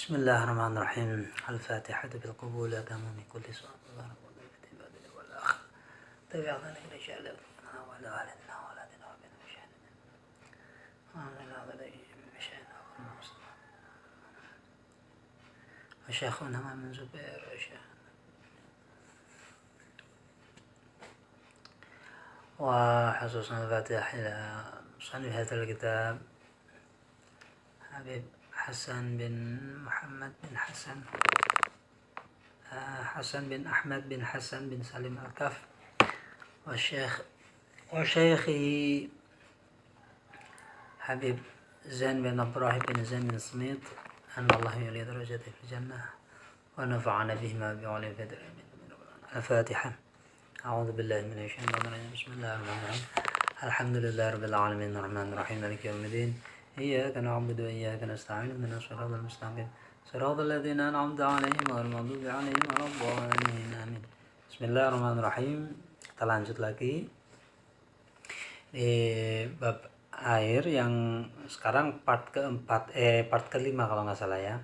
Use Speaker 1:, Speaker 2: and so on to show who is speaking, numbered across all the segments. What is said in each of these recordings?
Speaker 1: Bismillahirrahmanirrahim. Al-Fatihah bilqabul adamu min kulli su'al wa rabbul ibadi wal akhir. Tabi'atan ila sya'ala wa la alanna wa la dina wa bin mushahid. Wa la alayhi mushahid wa syakhuna ma min Zubair wa syekh. وحصصنا الفاتحة إلى صنف هذا الكتاب حبيب حسن بن محمد بن حسن بن أحمد بن حسن بن سالم الكف وشيخه حبيب زين بن إبراهيم بن زين بن سميط أن الله يلي درجته في الجنة ونفعنا بهما بعلم بدر. الفاتحة. أعوذ بالله من الشيطان الرجيم. بسم الله الرحمن الرحيم. الحمد لله رب العالمين الرحمن الرحيم مالك يوم الدين. إياك نعبد وإياك نستعين اهدنا الصراط المستقيم صراط الذين أنعمت عليهم غير المغضوب عليهم ولا الضالين آمين. Bismillahirrahmanirrahim. Kita lanjut lagi di bab air yang sekarang part kelima kalau nggak salah ya.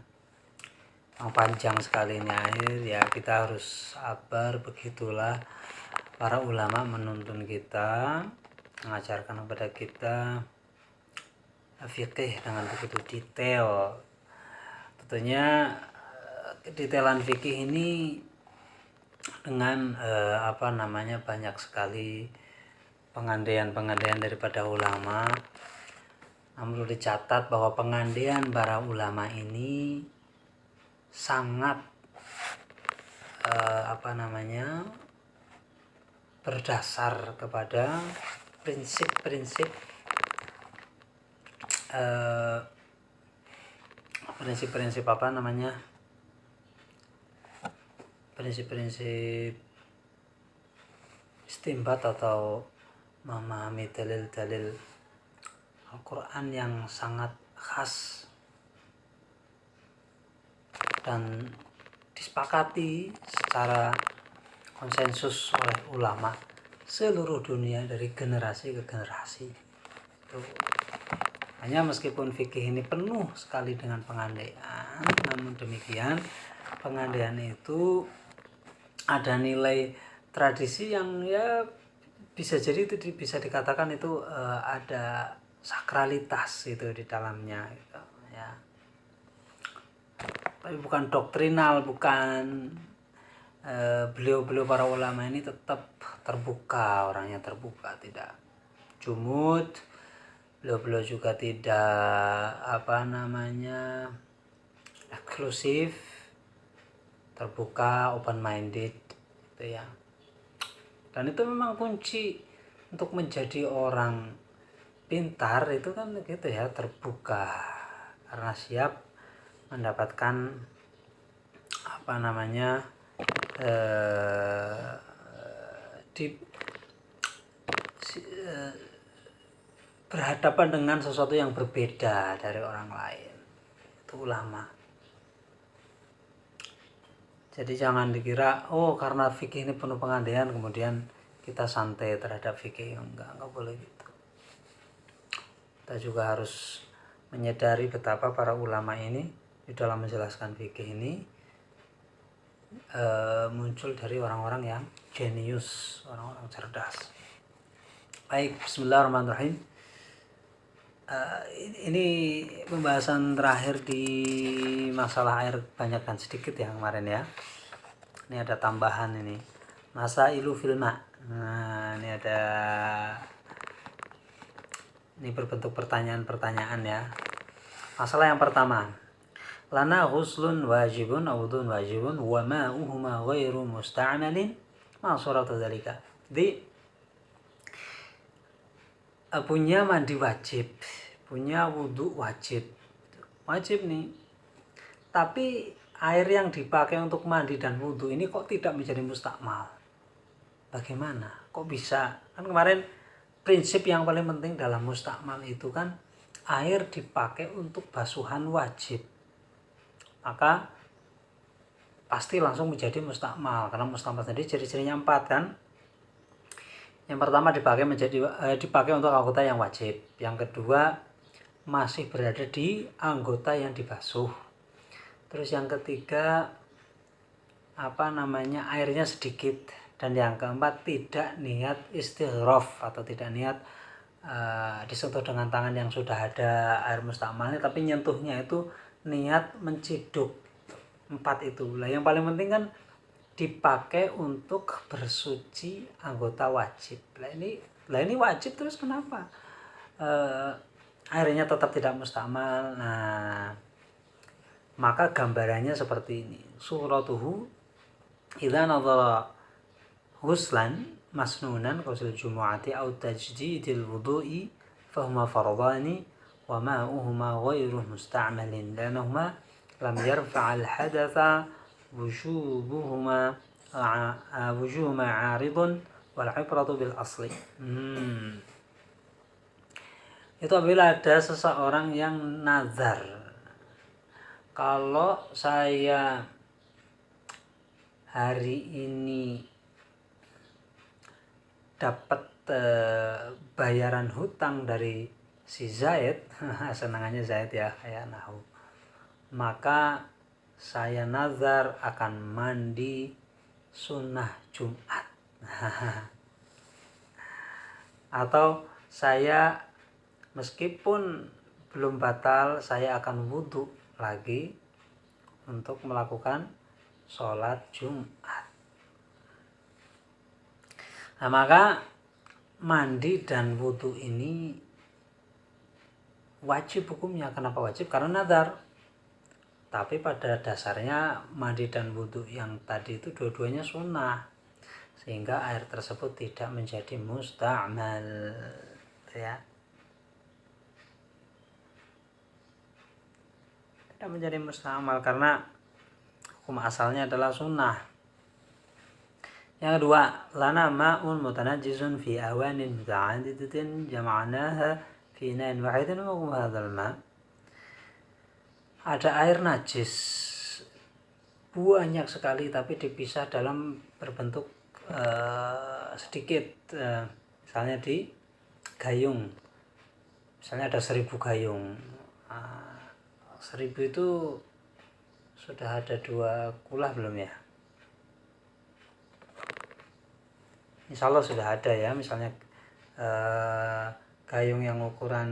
Speaker 1: Yang panjang sekali ini air ya, kita harus sabar, begitulah para ulama menuntun kita, mengajarkan kepada kita fikih dengan begitu detail. Tentunya kedetailan fikih ini dengan banyak sekali pengandaian daripada ulama. Namun perlu dicatat bahwa pengandaian para ulama ini sangat berdasar kepada prinsip-prinsip istinbat atau memahami dalil-dalil Al-Quran yang sangat khas dan disepakati secara konsensus oleh ulama seluruh dunia dari generasi ke generasi. Hanya meskipun fikih ini penuh sekali dengan pengandaian, namun demikian pengandaian itu ada nilai tradisi yang ya bisa jadi itu bisa dikatakan itu ada sakralitas itu di dalamnya gitu, ya. Tapi bukan doktrinal, bukan beliau para ulama ini tetap terbuka, orangnya terbuka, tidak jumud. Beliau juga tidak eksklusif, terbuka, open minded gitu ya. Dan itu memang kunci untuk menjadi orang pintar itu kan gitu ya, terbuka, karena siap mendapatkan berhadapan dengan sesuatu yang berbeda dari orang lain. Itu ulama. Jadi jangan dikira karena fikih ini penuh pengandaian kemudian kita santai terhadap fikih. Enggak boleh gitu. Kita juga harus menyadari betapa para ulama ini di dalam menjelaskan fikih ini muncul dari orang-orang yang jenius, orang-orang cerdas. Baik, bismillahirrahmanirrahim. Ini pembahasan terakhir di masalah air banyak dan sedikit ya kemarin ya. Ini ada tambahan ini. Masailu fil ma'. Nah, ini berbentuk pertanyaan-pertanyaan ya. Masalah yang pertama. Lana ghuslun wajibun awdun wajibun wa ma'uhuma ghairu musta'malin ma suratu dzalika. Jadi punya mandi wajib, punya wudhu wajib nih. Tapi air yang dipakai untuk mandi dan wudhu ini kok tidak menjadi mustakmal? Bagaimana? Kok bisa? Kan kemarin prinsip yang paling penting dalam mustakmal itu kan air dipakai untuk basuhan wajib, maka pasti langsung menjadi mustakmal. Karena mustakmal sendiri ciri-cirinya 4 kan. Yang pertama dipakai untuk anggota yang wajib. Yang kedua masih berada di anggota yang dibasuh. Terus yang ketiga airnya sedikit, dan yang keempat tidak niat istighraf atau tidak niat disentuh dengan tangan yang sudah ada air mustakmalnya, tapi nyentuhnya itu niat menciduk. 4 itu lah yang paling penting kan, dipakai untuk bersuci anggota wajib. Lah ini wajib, terus kenapa airnya tetap tidak mustakmal? Nah, maka gambarannya seperti ini. Suratuhu idza nadhara ghuslan masnunan qasil jumu'ati aw tajdidil wudu'i fahuma fardani wa ma'uhuma ghairu musta'malin lanahuma lam yarfa'al hadatha wujubuhuma 'aridun wal 'ibratu bil asli. Itu apabila ada seseorang yang nazar, kalau saya hari ini dapat bayaran hutang dari si Zaid, senangannya Zaid ya, kayak nahu, maka saya nazar akan mandi sunnah Jumat. Atau saya meskipun belum batal, saya akan wudhu lagi untuk melakukan sholat Jumat. Nah, maka mandi dan wudhu ini wajib hukumnya. Kenapa wajib? Karena nazar. Tapi pada dasarnya mandi dan wudhu yang tadi itu dua-duanya sunnah, sehingga air tersebut tidak menjadi musta'mal, ya. Tidak menjadi musta'mal karena hukum asalnya adalah sunnah. Yang kedua, lana ma'un mutanajjizun fi awanin muta'addidatin jama'naha fi inain wahidin wa huwa hadzal ma'. Ada air najis banyak sekali tapi dipisah dalam berbentuk sedikit, misalnya di gayung. Misalnya ada 1000 gayung. 1000 itu sudah ada 2 kulah belum ya? Insya Allah sudah ada ya. Misalnya gayung yang ukuran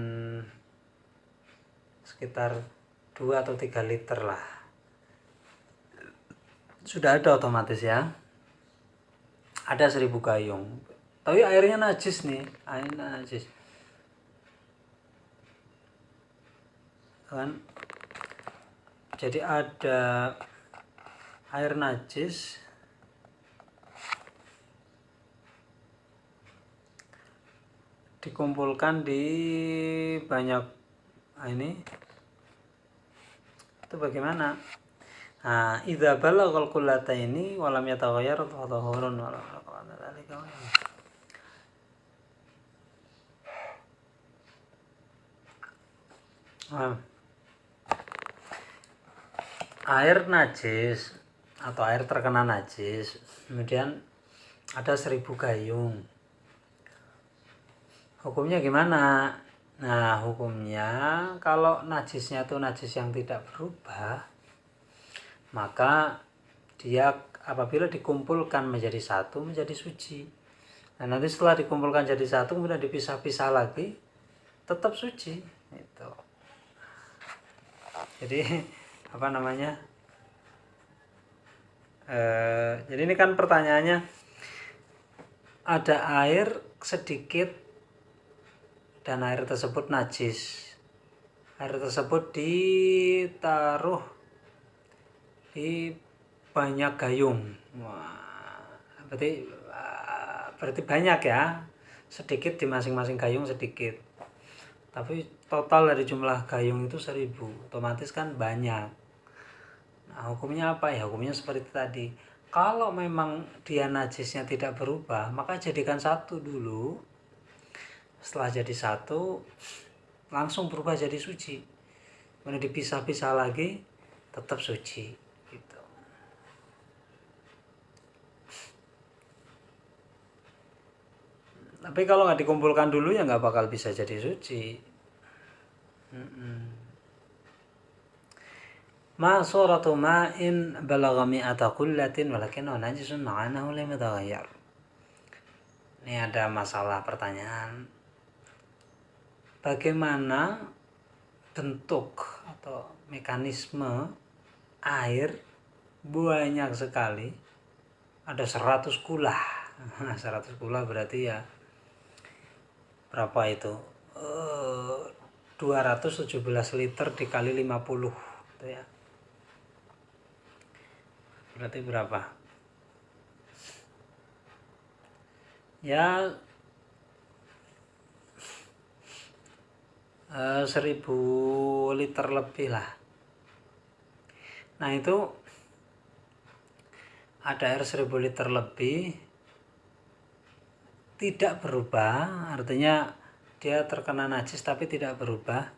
Speaker 1: sekitar 2 atau 3 liter lah, sudah ada otomatis ya. Ada 1000 gayung, tapi airnya najis nih, airnya najis kan. Jadi ada air najis dikumpulkan di banyak ini, itu bagaimana? Nah, idza balaghal qullataini wa lam yataghayyar fa tahurun wa la dzalika. Air najis atau air terkena najis, kemudian ada 1000 gayung. Hukumnya gimana? Nah, hukumnya kalau najisnya itu najis yang tidak berubah, maka dia apabila dikumpulkan menjadi satu menjadi suci. Nah, nanti setelah dikumpulkan jadi satu kemudian dipisah-pisah lagi, tetap suci. Itu. Jadi jadi ini kan pertanyaannya, ada air sedikit dan air tersebut najis. Air tersebut ditaruh di banyak gayung. Wah, berarti banyak ya. Sedikit di masing-masing gayung sedikit. Tapi total dari jumlah gayung itu 1000, otomatis kan banyak. Nah, hukumnya apa ya? Hukumnya seperti tadi. Kalau memang dia najisnya tidak berubah, maka jadikan satu dulu. Setelah jadi satu, langsung berubah jadi suci. Kemudian dipisah-pisah lagi, tetap suci. Gitu. Tapi kalau nggak dikumpulkan dulu ya nggak bakal bisa jadi suci. ma suratu ma'in balagha mi'ata qullatin walakinahu najisun ma'anahu lam yataghayyar. Ini ada masalah pertanyaan. Bagaimana bentuk atau mekanisme air banyak sekali, ada 100 kula. 100 kula berarti ya berapa itu? 217 liter dikali 50 gitu ya. Berarti berapa? Ya 1000 liter lebih lah. Nah itu ada air 1000 liter lebih tidak berubah, artinya dia terkena najis tapi tidak berubah,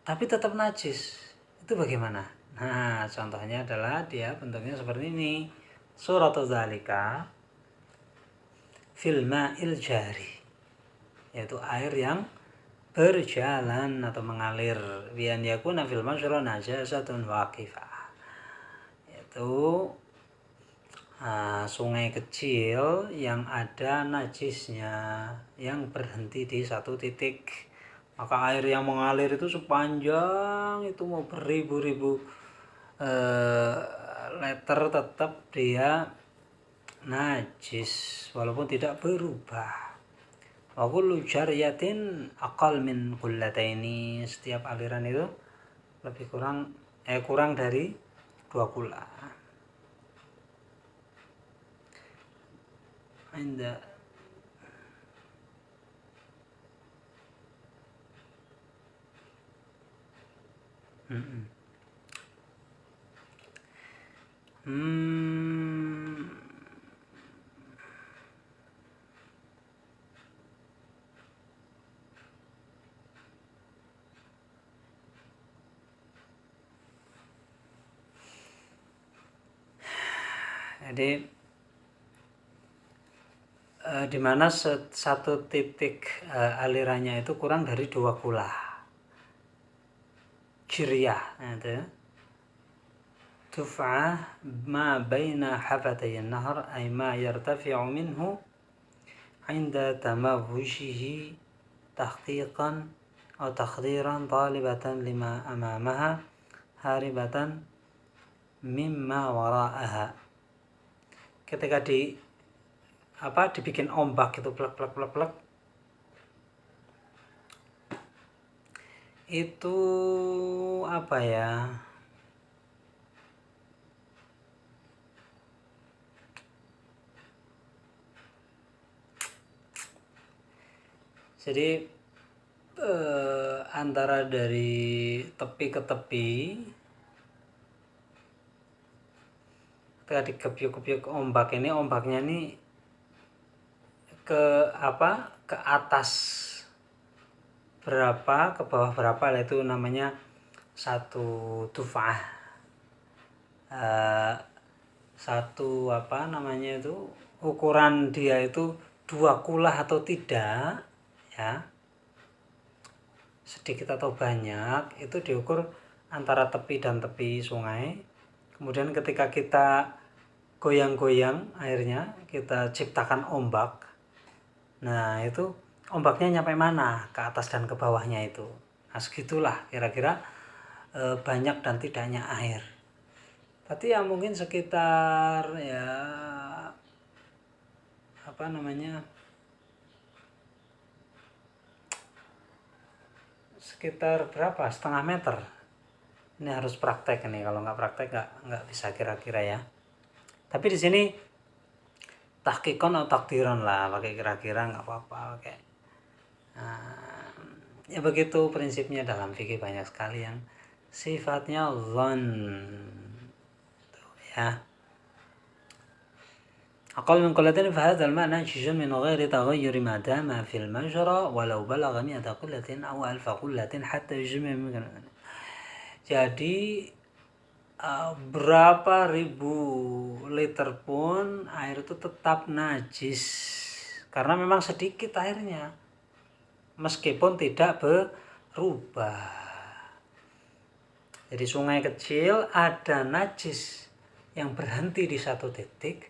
Speaker 1: tapi tetap najis. Itu bagaimana? Nah contohnya adalah dia bentuknya seperti ini. Suratu dzalika fil ma'il jari, yaitu air yang berjalan atau mengalir, bian yakuna fil majra najasatun waqifah, yaitu sungai kecil yang ada najisnya yang berhenti di satu titik. Maka air yang mengalir itu sepanjang itu mau beribu-ribu liter tetap dia najis walaupun tidak berubah. Wa kullu jariyatin aqal min qullataini, setiap aliran itu lebih kurang dari 2 kula. Anda jadi di mana satu titik alirannya itu kurang dari 2 kula jiriyah, itu tuf'ah ma baina hafatay an-nahr ay ma yartafi'u minhu 'inda tamawwushihi tahqiqan atau takhdiran talibatan lima amamaha haribatan mimma wara'aha. Ketika dibikin ombak itu plek itu apa ya, jadi antara dari tepi ke tepi ketika dikebyuk-kebyuk ombak ini, ombaknya ini ke atas berapa, ke bawah berapa, itu namanya satu tufah, satu ukuran dia itu 2 kulah atau tidak ya, sedikit atau banyak, itu diukur antara tepi dan tepi sungai. Kemudian ketika kita goyang-goyang airnya, kita ciptakan ombak, nah itu ombaknya nyampe mana, ke atas dan ke bawahnya itu. Nah segitulah kira-kira banyak dan tidaknya air. Berarti ya mungkin sekitar ya sekitar berapa, setengah meter. Ini harus praktek ini, kalau nggak praktek nggak bisa kira-kira ya. Tapi di sini tahqiqan atau takdiran lah, pakai kira-kira nggak apa-apa, pakai. Ya begitu prinsipnya dalam fikih, banyak sekali yang sifatnya dhann ya. Aqal min qullatin fa hadzal ma'na juz'un min ghairi taghayyur ma dama fil majra walau balagha 100 qullatin aw 1000 qullatin hatta yujma'. Jadi berapa ribu liter pun air itu tetap najis karena memang sedikit airnya meskipun tidak berubah. Jadi sungai kecil ada najis yang berhenti di satu titik,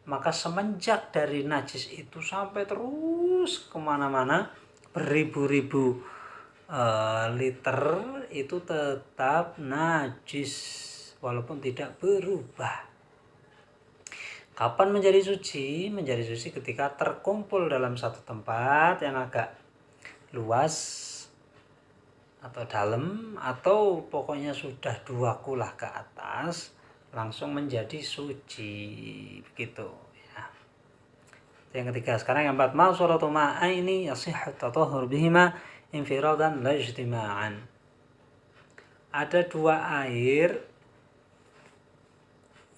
Speaker 1: maka semenjak dari najis itu sampai terus kemana-mana beribu-ribu liter itu tetap najis walaupun tidak berubah. Kapan menjadi suci? Menjadi suci ketika terkumpul dalam satu tempat yang agak luas atau dalam, atau pokoknya sudah 2 kulah ke atas langsung menjadi suci, begitu ya. Yang ketiga. Sekarang yang 4, ma suratu ma'aini yasihhu tatahhur bihima infiradan la ijtima'an. Ada 2 air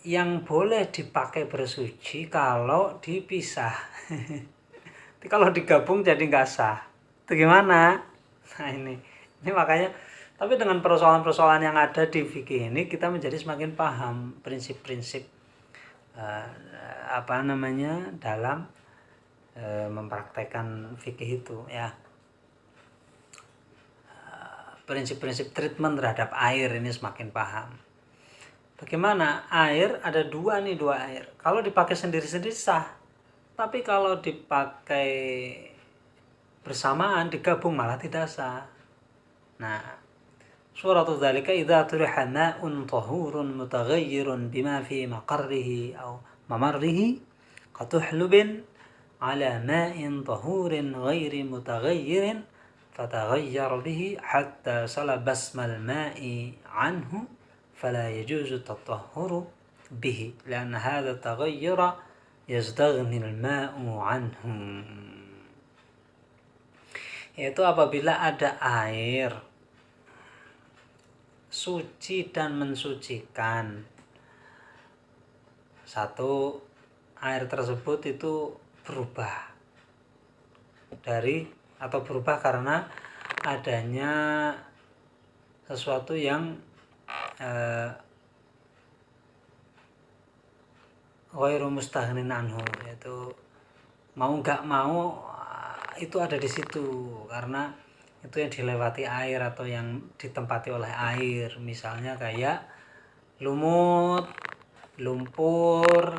Speaker 1: yang boleh dipakai bersuci kalau dipisah. Kalau digabung jadi nggak sah. Itu gimana? Nah ini makanya, tapi dengan persoalan-persoalan yang ada di fikih ini kita menjadi semakin paham prinsip-prinsip dalam mempraktekkan fikih itu ya. Prinsip-prinsip treatment terhadap air ini semakin paham. Bagaimana air, ada 2 air. Kalau dipakai sendiri-sendiri sah, tapi kalau dipakai bersamaan digabung malah tidak sah. Nah, suratu dzalika idza turiha ma'un tahurun mutaghayyirun bima fi maqarrihi aw mamarrihi qatuhlubin ala ma'in tahurin ghairi mutaghayyirin fataghayyar bihi hatta salaba asmal ma'i anhu fala yajuzu tatahhuru bihi lianna hadha taghayyura yastaghni al-ma'u anhu. Yaitu apabila ada air suci dan mensucikan, satu air tersebut itu berubah karena adanya sesuatu yang ghairu mustaghnin anhu, yaitu mau nggak mau itu ada di situ karena itu yang dilewati air atau yang ditempati oleh air. Misalnya kayak lumut, lumpur,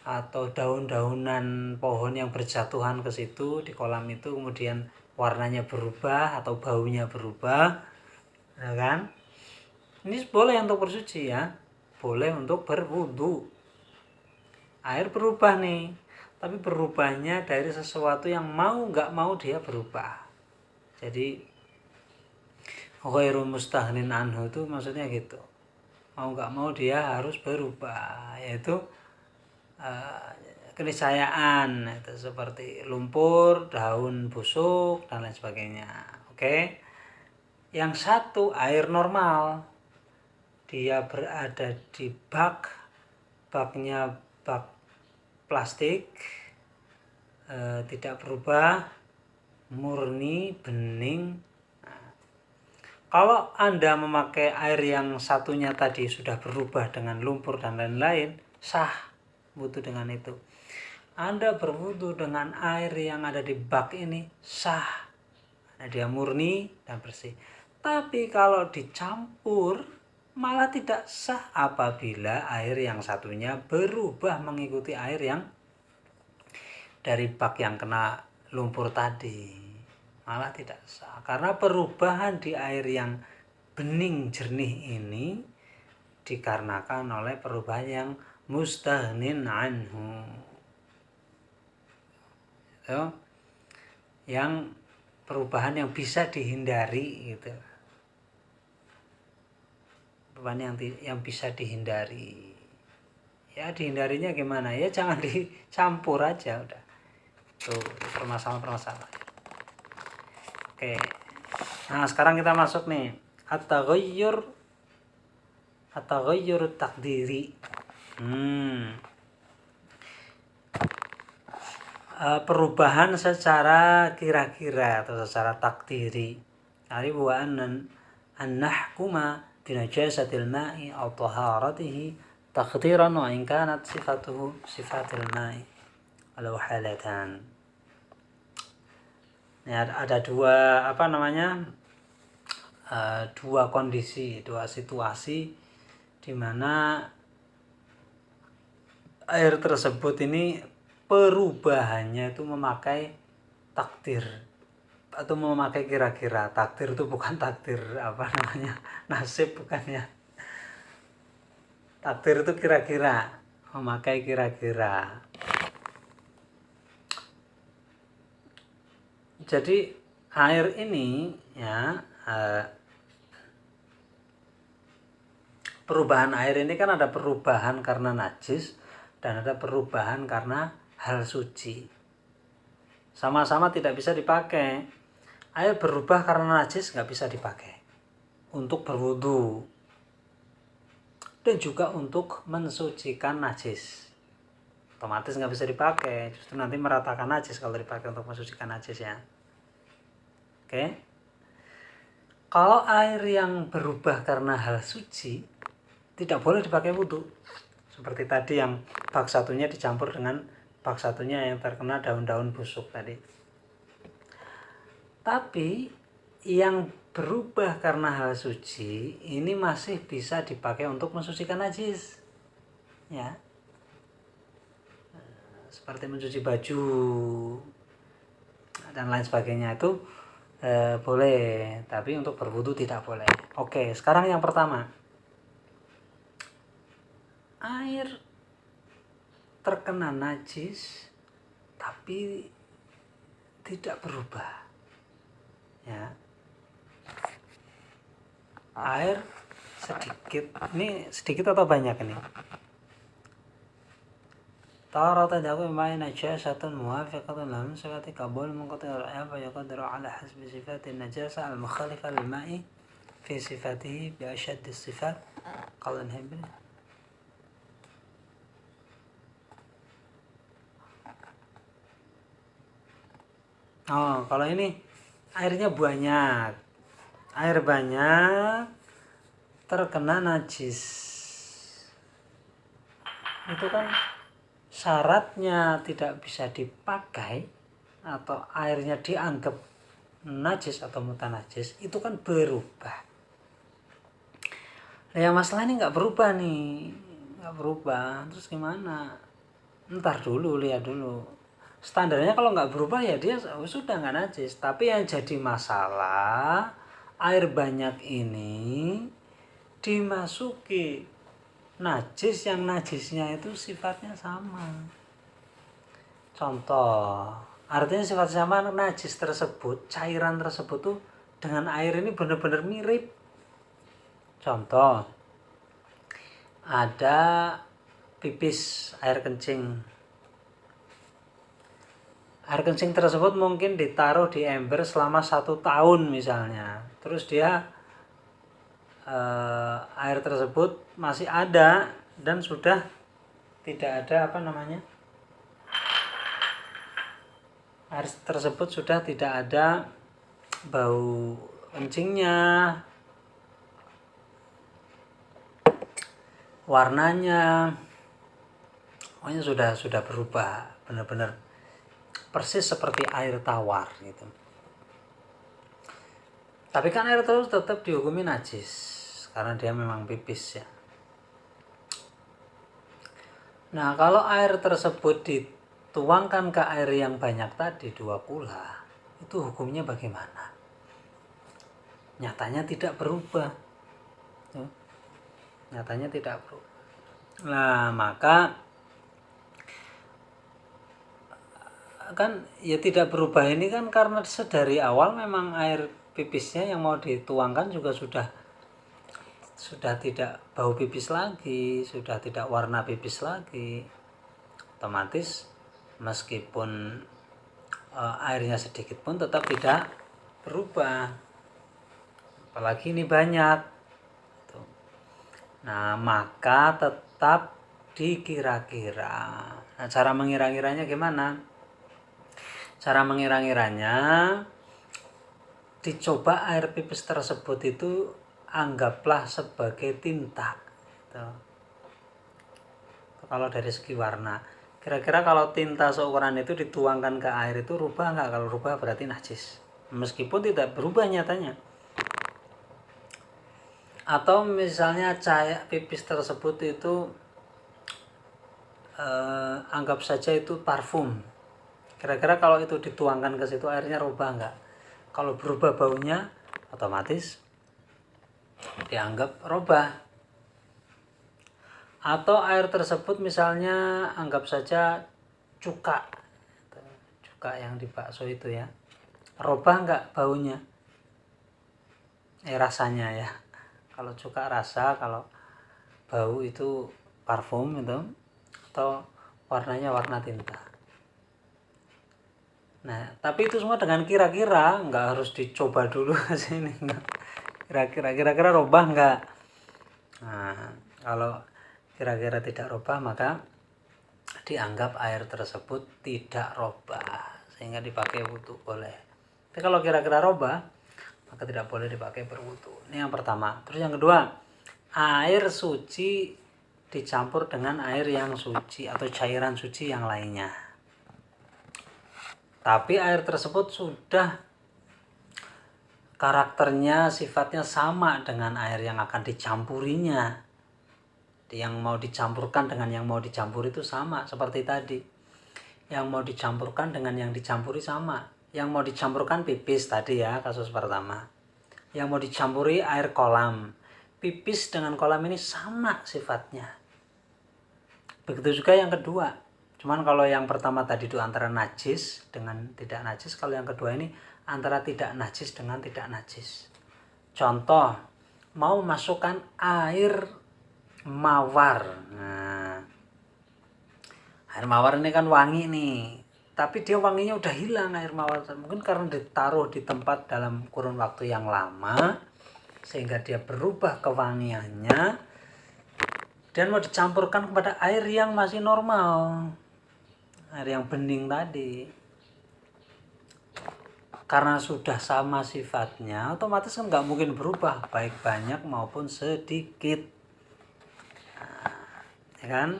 Speaker 1: atau daun-daunan pohon yang berjatuhan ke situ di kolam itu, kemudian warnanya berubah atau baunya berubah, ya kan? Ini boleh untuk bersuci ya, boleh untuk berwudu. Air berubah nih, tapi berubahnya dari sesuatu yang mau nggak mau dia berubah. Jadi ghairu mustaghnin anhu itu maksudnya gitu, mau nggak mau dia harus berubah, yaitu keniscayaan, itu seperti lumpur, daun busuk dan lain sebagainya. Oke. Yang satu air normal, dia berada di baknya bak plastik, tidak berubah, murni, bening. Nah, kalau Anda memakai air yang satunya tadi sudah berubah dengan lumpur dan lain-lain, sah wudu dengan itu. Anda berwudu dengan air yang ada di bak ini, sah. Nah, dia murni dan bersih. Tapi kalau dicampur malah tidak sah apabila air yang satunya berubah mengikuti air yang dari bak yang kena lumpur tadi, malah tidak sah. Karena perubahan di air yang bening jernih ini dikarenakan oleh perubahan yang mustaghnin anhu, yang perubahan yang bisa dihindari gitu. Perubahan yang bisa dihindari. Ya dihindarinya gimana? Ya jangan dicampur aja udah. Tuh permasalahan. Oke. Nah, sekarang kita masuk nih at-taghayyur takdiri. Perubahan secara kira-kira atau secara takdiri. Ari wa an nahkuma binajasatil ma'i aw taharatihi taqdiran wa in kanat sifatuhu sifatil ma'i walau halatan. Ini ada 2 dua kondisi, dua situasi di mana air tersebut ini perubahannya itu memakai takdir atau memakai kira-kira. Takdir itu bukan takdir nasib, bukannya. Takdir itu kira-kira, memakai kira-kira. Jadi air ini ya, perubahan air ini kan ada perubahan karena najis dan ada perubahan karena hal suci. Sama-sama tidak bisa dipakai. Air berubah karena najis nggak bisa dipakai untuk berwudu dan juga untuk mensucikan najis. Otomatis nggak bisa dipakai, justru nanti meratakan najis kalau dipakai untuk mensucikan najis ya. Oke. Kalau air yang berubah karena hal suci tidak boleh dipakai wudu. Seperti tadi yang bak satunya dicampur dengan bak satunya yang terkena daun-daun busuk tadi. Tapi yang berubah karena hal suci ini masih bisa dipakai untuk mensucikan najis. Ya. Seperti mencuci baju dan lain sebagainya itu boleh, tapi untuk berwudu tidak boleh. Oke, sekarang yang pertama. Air terkena najis tapi tidak berubah. Ya. Air sedikit. Ini sedikit atau banyak ini? طارت دعوة معي نجاسة موافقة لهم صفات قبول منقطع الرعاية فيقدر على حسب صفات النجاسة المخالفة للماء في صفاته بأشد الصفات قال الهبل. Kalau ini airnya banyak, air banyak terkena najis, itu kan syaratnya tidak bisa dipakai atau airnya dianggap najis atau mutanajis, itu kan berubah. Ya masalah ini nggak berubah nih, nggak berubah, terus gimana? Ntar dulu, lihat dulu. Standarnya kalau nggak berubah ya dia sudah nggak najis. Tapi yang jadi masalah air banyak ini dimasuki najis yang najisnya itu sifatnya sama. Contoh, artinya sifat sama najis tersebut, cairan tersebut tuh dengan air ini benar-benar mirip. Contoh, ada pipis air kencing. Air kencing tersebut mungkin ditaruh di ember selama 1 tahun misalnya. Terus dia air tersebut masih ada dan sudah tidak ada air tersebut sudah tidak ada bau kencingnya, warnanya pokoknya sudah berubah benar-benar persis seperti air tawar gitu. Tapi kan air tersebut tetap dihukumi najis karena dia memang pipis ya. Nah, kalau air tersebut dituangkan ke air yang banyak tadi 2 kula, itu hukumnya bagaimana? Nyatanya tidak berubah. Nyatanya tidak berubah. Nah, maka kan ya tidak berubah ini kan karena sedari awal memang air pipisnya yang mau dituangkan juga sudah tidak bau pipis lagi, sudah tidak warna pipis lagi. Otomatis meskipun airnya sedikit pun tetap tidak berubah. Apalagi ini banyak. Nah, maka tetap dikira-kira. Nah, cara mengira-kiranya gimana? Cara mengira-kiranya dicoba air pipis tersebut itu anggaplah sebagai tinta gitu. Kalau dari segi warna, kira-kira kalau tinta seukuran itu dituangkan ke air itu rubah nggak? Kalau rubah berarti najis, meskipun tidak berubah nyatanya. Atau misalnya cahaya pipis tersebut itu anggap saja itu parfum. Kira-kira kalau itu dituangkan ke situ airnya rubah enggak? Kalau berubah baunya otomatis dianggap robah. Atau air tersebut misalnya anggap saja cuka yang di bakso itu ya, robah enggak baunya? Rasanya ya. Kalau cuka rasa, kalau bau itu parfum itu, atau warnanya warna tinta. Nah, tapi itu semua dengan kira-kira, nggak harus dicoba dulu sini. Kira-kira robah nggak? Nah, kalau kira-kira tidak robah maka dianggap air tersebut tidak robah sehingga dipakai wudu boleh. Tapi kalau kira-kira robah maka tidak boleh dipakai berwudu. Ini yang pertama. Terus yang kedua, air suci dicampur dengan air yang suci atau cairan suci yang lainnya. Tapi air tersebut sudah karakternya, sifatnya sama dengan air yang akan dicampurinya. Yang mau dicampurkan dengan yang mau dicampuri itu sama seperti tadi. Yang mau dicampurkan dengan yang dicampuri sama. Yang mau dicampurkan pipis tadi ya, kasus pertama. Yang mau dicampuri air kolam. Pipis dengan kolam ini sama sifatnya. Begitu juga yang kedua. Cuman kalau yang pertama tadi itu antara najis dengan tidak najis. Kalau yang kedua ini antara tidak najis dengan tidak najis. Contoh, mau masukkan air mawar. Nah, air mawar ini kan wangi nih. Tapi dia wanginya udah hilang air mawar. Mungkin karena ditaruh di tempat dalam kurun waktu yang lama. Sehingga dia berubah kewangiannya. Dan mau dicampurkan kepada air yang masih normal. Air yang bening tadi. Karena sudah sama sifatnya, otomatis kan nggak mungkin berubah. Baik banyak maupun sedikit. Nah, ya kan?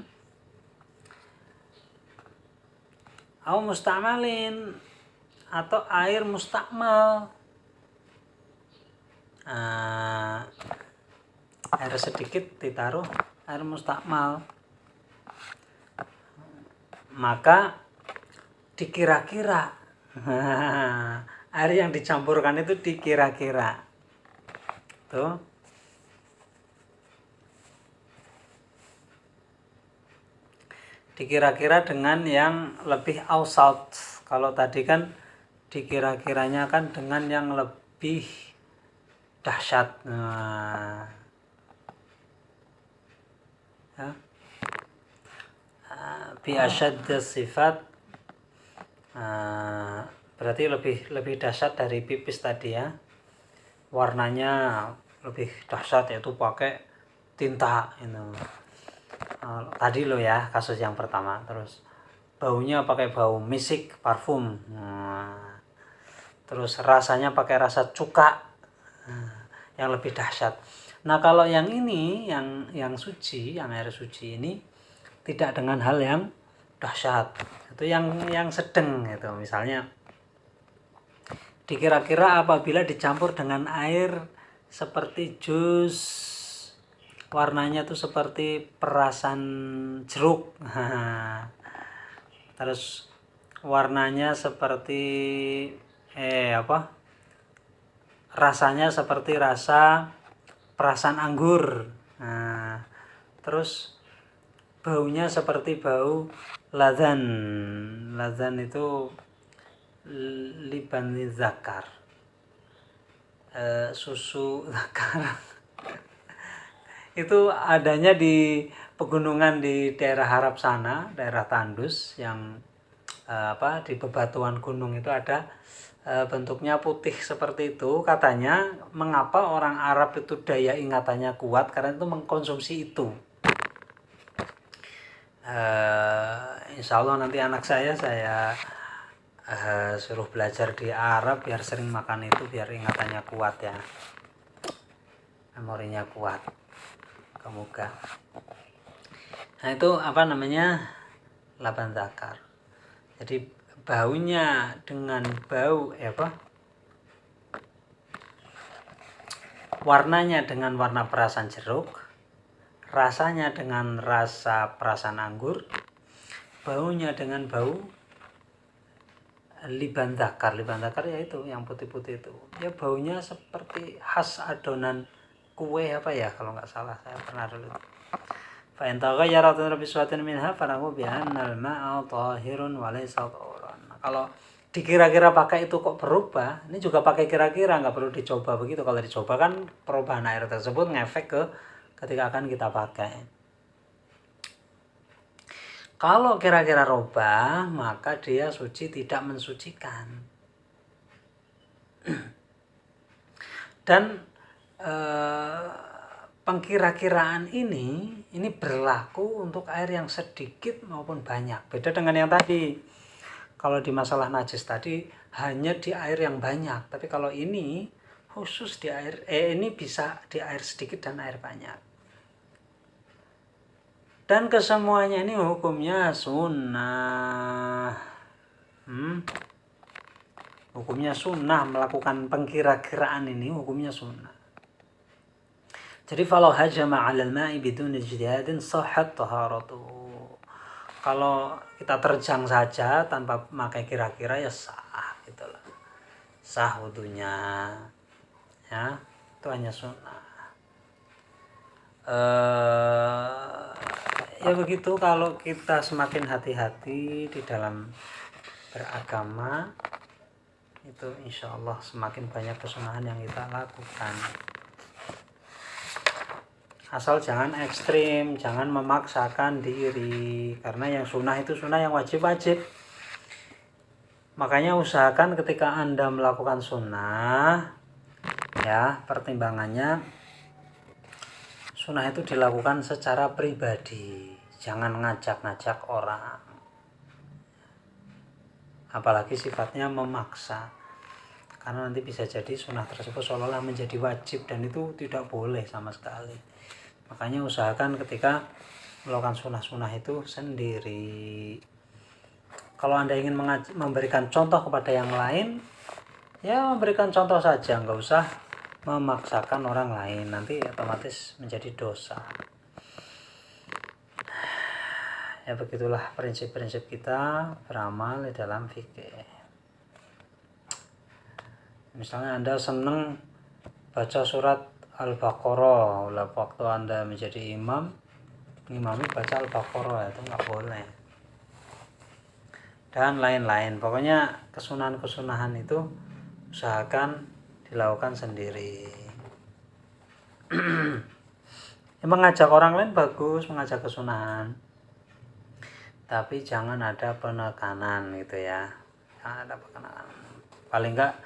Speaker 1: Au mustamalin atau air mustakmal. Nah, air sedikit ditaruh air mustakmal. Maka dikira-kira. Air yang dicampurkan itu dikira-kira. Tuh. Dikira-kira dengan yang lebih ausat. Kalau tadi kan dikira-kiranya kan dengan yang lebih dahsyat. Nah, ya. Bi asyadd sifat, berarti lebih dahsyat dari pipis tadi ya. Warnanya lebih dahsyat yaitu pakai tinta itu. Tadi lo ya kasus yang pertama. Terus baunya pakai bau misik, parfum. Terus rasanya pakai rasa cuka, yang lebih dahsyat. Nah kalau yang ini yang suci, yang air suci ini tidak dengan hal yang dahsyat. Itu yang sedang itu. Misalnya dikira-kira apabila dicampur dengan air seperti jus, warnanya tuh seperti perasan jeruk. Terus warnanya seperti rasanya seperti rasa perasan anggur. Nah, terus baunya seperti bau ladzan. Ladzan itu liban zakar, susu zakar. Itu adanya di pegunungan di daerah Arab sana, daerah Tandus yang di bebatuan gunung itu ada bentuknya putih seperti itu. Katanya mengapa orang Arab itu daya ingatannya kuat karena itu mengkonsumsi itu. Insya Allah nanti anak saya suruh belajar di Arab biar sering makan itu biar ingatannya kuat ya, memorinya kuat. Semoga. Nah itu laban zakar. Jadi baunya dengan bau warnanya dengan warna perasan jeruk, rasanya dengan rasa perasan anggur, baunya dengan bau liban zakar. Liban zakar yaitu yang putih-putih itu. Ya baunya seperti khas adonan kue apa ya kalau nggak salah, saya pernah dulu. Fa in taghayyara biswatin minha fanahu bi anna al-ma'a tahirun wa laysa tahuran. Kalau dikira-kira pakai itu kok berubah, ini juga pakai kira-kira, nggak perlu dicoba begitu. Kalau dicoba kan perubahan air tersebut ngefek ke ketika akan kita pakai. Kalau kira-kira robah, maka dia suci tidak mensucikan. Dan pengkira-kiraan ini berlaku untuk air yang sedikit maupun banyak. Beda dengan yang tadi. Kalau di masalah najis tadi hanya di air yang banyak, tapi kalau ini khusus di air ini bisa di air sedikit dan air banyak. Dan kesemuanya ini hukumnya sunnah. Hukumnya sunnah, melakukan pengkira-kiraan ini hukumnya sunnah. Jadi falau hajama 'alal ma'i bidun ijtihadin sahhat taharatuhu. Kalau kita terjang saja tanpa memakai kira-kira ya sah gitulah. Sah wudunya. Ya, itu hanya sunnah. Ya begitu, kalau kita semakin hati-hati di dalam beragama, itu insya Allah semakin banyak kesunahan yang kita lakukan. Asal jangan ekstrim, jangan memaksakan diri, karena yang sunnah itu sunnah yang wajib-wajib. Makanya usahakan ketika Anda melakukan sunnah, ya pertimbangannya sunnah itu dilakukan secara pribadi, jangan ngajak-ngajak orang, apalagi sifatnya memaksa, karena nanti bisa jadi sunnah tersebut seolah-olah menjadi wajib, dan itu tidak boleh sama sekali. Makanya usahakan ketika melakukan sunnah-sunnah itu sendiri. Kalau Anda ingin memberikan contoh kepada yang lain, ya memberikan contoh saja, nggak usah memaksakan orang lain, nanti otomatis menjadi dosa. Ya begitulah prinsip-prinsip kita beramal di dalam fikih. Misalnya Anda senang baca surat Al-Baqarah, waktu Anda menjadi imam, ngimami baca Al-Baqarah, itu nggak boleh. Dan lain-lain, pokoknya kesunahan-kesunahan itu usahakan dilakukan sendiri. Mengajak orang lain bagus, mengajak kesunahan, tapi jangan ada penekanan gitu ya. Jangan ada penekanan. Paling enggak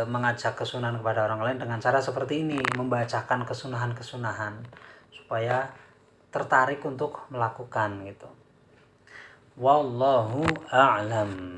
Speaker 1: mengajak kesunahan kepada orang lain dengan cara seperti ini, membacakan kesunahan-kesunahan supaya tertarik untuk melakukan gitu. Wallahu a'lam.